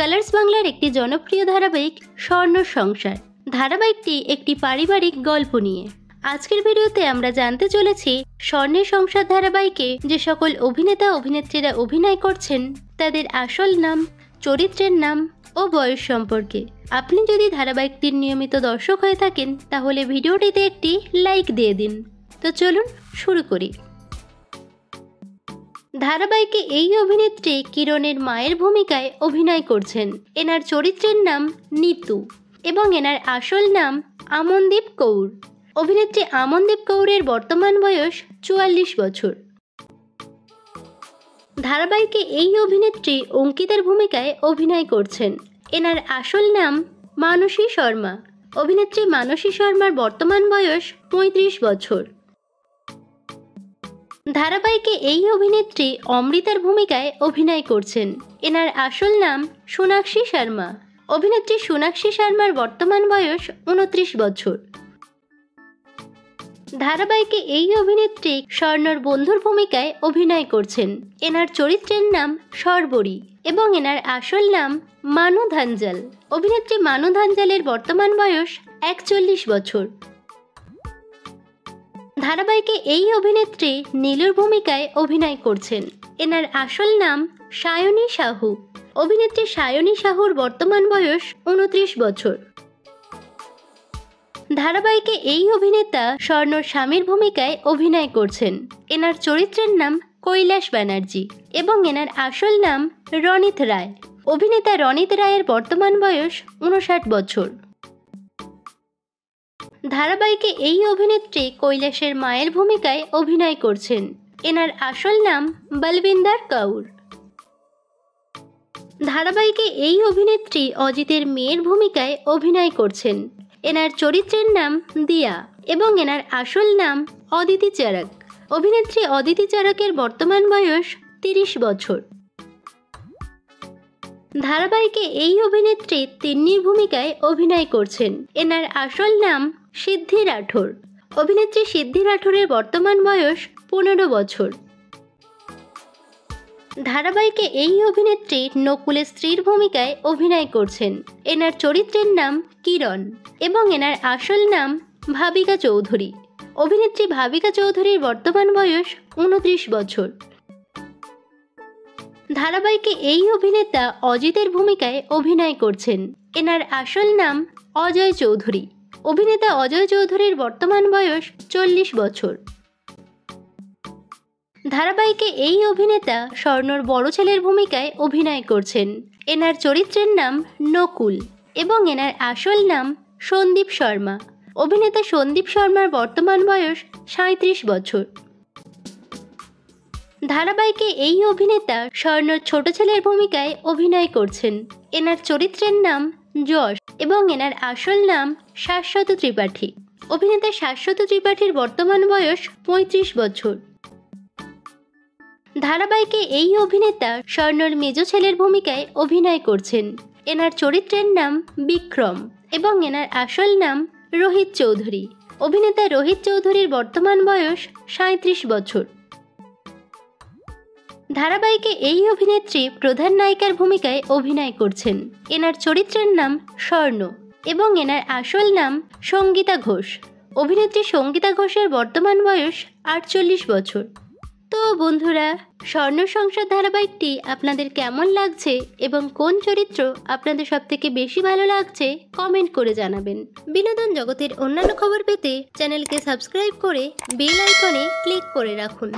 Colours বাংলার একটি জনপ্রিয় ধারাবাহিক স্বর্ণ সংসার। ধারাবাহিকটি একটি পারিবারিক গল্প নিয়ে। আজকের ভিডিওতে আমরা জানতে চলেছি স্বর্ণের সংসার ধারাবাহিকে যে সকল অভিনেতা অভিনেত্রীরা অভিনয় করছেন তাদের আসল নাম, চরিত্রের নাম ও বয়স সম্পর্কে। আপনি যদি ধারাবাহিকটির নিয়মিত দর্শক হয়ে থাকেন তাহলে ভিডিওটিতে একটি লাইক দিয়ে দিন। তো চলুন শুরু করি। ধারাবাহিকে এই অভিনেত্রী কিরণের মায়ের ভূমিকায় অভিনয় করছেন। এনার চরিত্রের নাম নিতু এবং এনার আসল নাম আমনদীপ কৌর। অভিনেত্রী আমনদীপ কৌরের বর্তমান বয়স 44 বছর। ধারাবাহিকে এই অভিনেত্রী অঙ্কিতার ভূমিকায় অভিনয় করছেন। এনার আসল নাম মানসী শর্মা। অভিনেত্রী মানসী শর্মার বর্তমান বয়স 35 বছর। ধারাবাহিকে এই অভিনেত্রী অমৃতার ভূমিকায় অভিনয় করছেন। এনার আসল নাম সোনাক্ষী শর্মা। অভিনেত্রী সোনাক্ষী শর্মার বর্তমান বয়স 29 বছর। ধারাবাহিকে এই অভিনেত্রী স্বর্ণর বন্ধুর ভূমিকায় অভিনয় করছেন। এনার চরিত্রের নাম সর্বরী এবং এনার আসল নাম মানু ধাঞ্জাল। অভিনেত্রী মানু ধাঞ্জালের বর্তমান বয়স 41 বছর। ধারাবাহিকে এই অভিনেত্রী নীলুর ভূমিকায় অভিনয় করছেন। এনার আসল নাম সায়নী সাহু। অভিনেত্রী সায়নী সাহুর বর্তমান বয়স 29 বছর। ধারাবাহিকে এই অভিনেতা স্বর্ণর স্বামীর ভূমিকায় অভিনয় করছেন। এনার চরিত্রের নাম কৈলাস ব্যানার্জি এবং এনার আসল নাম রনিত রায়। অভিনেতা রনিত রায়ের বর্তমান বয়স 59 বছর। ধারাবাহিকে এই অভিনেত্রী কৈলাসের মায়ের ভূমিকায় অভিনয় করছেন। এনার আসল নাম বলবিন্দর কৌর। ধারাবাহিকে এই অভিনেত্রী অজিতের মেয়ের ভূমিকায় অভিনয় করছেন। এনার চরিত্রের নাম দিয়া এবং এনার আসল নাম অদিতি চারাক। অভিনেত্রী অদিতি চারাকের বর্তমান বয়স 30 বছর। ধারাবাহিকে এই অভিনেত্রী তিন্নির ভূমিকায় অভিনয় করছেন। এনার আসল নাম সিদ্ধি রাঠোর। অভিনেত্রী সিদ্ধি রাঠোরের বর্তমান বয়স 15 বছর। ধারাবাহিকে এই অভিনেত্রী নকুলের স্ত্রীর ভূমিকায় অভিনয় করছেন। এনার চরিত্রের নাম কিরণ এবং এনার আসল নাম ভাবিকা চৌধুরী। অভিনেত্রী ভাবিকা চৌধুরীর বর্তমান বয়স 29 বছর। ধারাবাহিকে এই অভিনেতা অজিতের ভূমিকায় অভিনয় করছেন। এনার আসল নাম অজয় চৌধুরী। অভিনেতা অজয় চৌধুরীর বর্তমান বয়স 40 বছর। ধারাবাহিকে এই অভিনেতা স্বর্ণর বড় ছেলের ভূমিকায় অভিনয় করছেন। এনার চরিত্রের নাম নকুল এবং এনার আসল নাম সন্দীপ শর্মা। অভিনেতা সন্দীপ শর্মার বর্তমান বয়স 37 বছর। ধারাবাহিকে এই অভিনেতা স্বর্ণর ছোট ছেলের ভূমিকায় অভিনয় করছেন। এনার চরিত্রের নাম যশ এবং এনার আসল নাম শাশ্বত ত্রিপাঠী। অভিনেতা শাশ্বত ত্রিপাঠীর বর্তমান বয়স 35 বছর। ধারাবাহিকে এই অভিনেতা স্বর্ণর মেজ ছেলের ভূমিকায় অভিনয় করছেন। এনার চরিত্রের নাম বিক্রম এবং এনার আসল নাম রোহিত চৌধুরী। অভিনেতা রোহিত চৌধুরীর বর্তমান বয়স 37 বছর। ধারাবাহিকে এই অভিনেত্রী প্রধান নায়িকার ভূমিকায় অভিনয় করছেন। এনার চরিত্রের নাম স্বর্ণ এবং এনার আসল নাম সঙ্গীতা ঘোষ। অভিনেত্রী সঙ্গীতা ঘোষের বর্তমান বয়স 48 বছর। তো বন্ধুরা, স্বর্ণ সংসার ধারাবাহিকটি আপনাদের কেমন লাগছে এবং কোন চরিত্র আপনাদের সবথেকে বেশি ভালো লাগছে কমেন্ট করে জানাবেন। বিনোদন জগতের অন্যান্য খবর পেতে চ্যানেলকে সাবস্ক্রাইব করে বেল আইকনে ক্লিক করে রাখুন।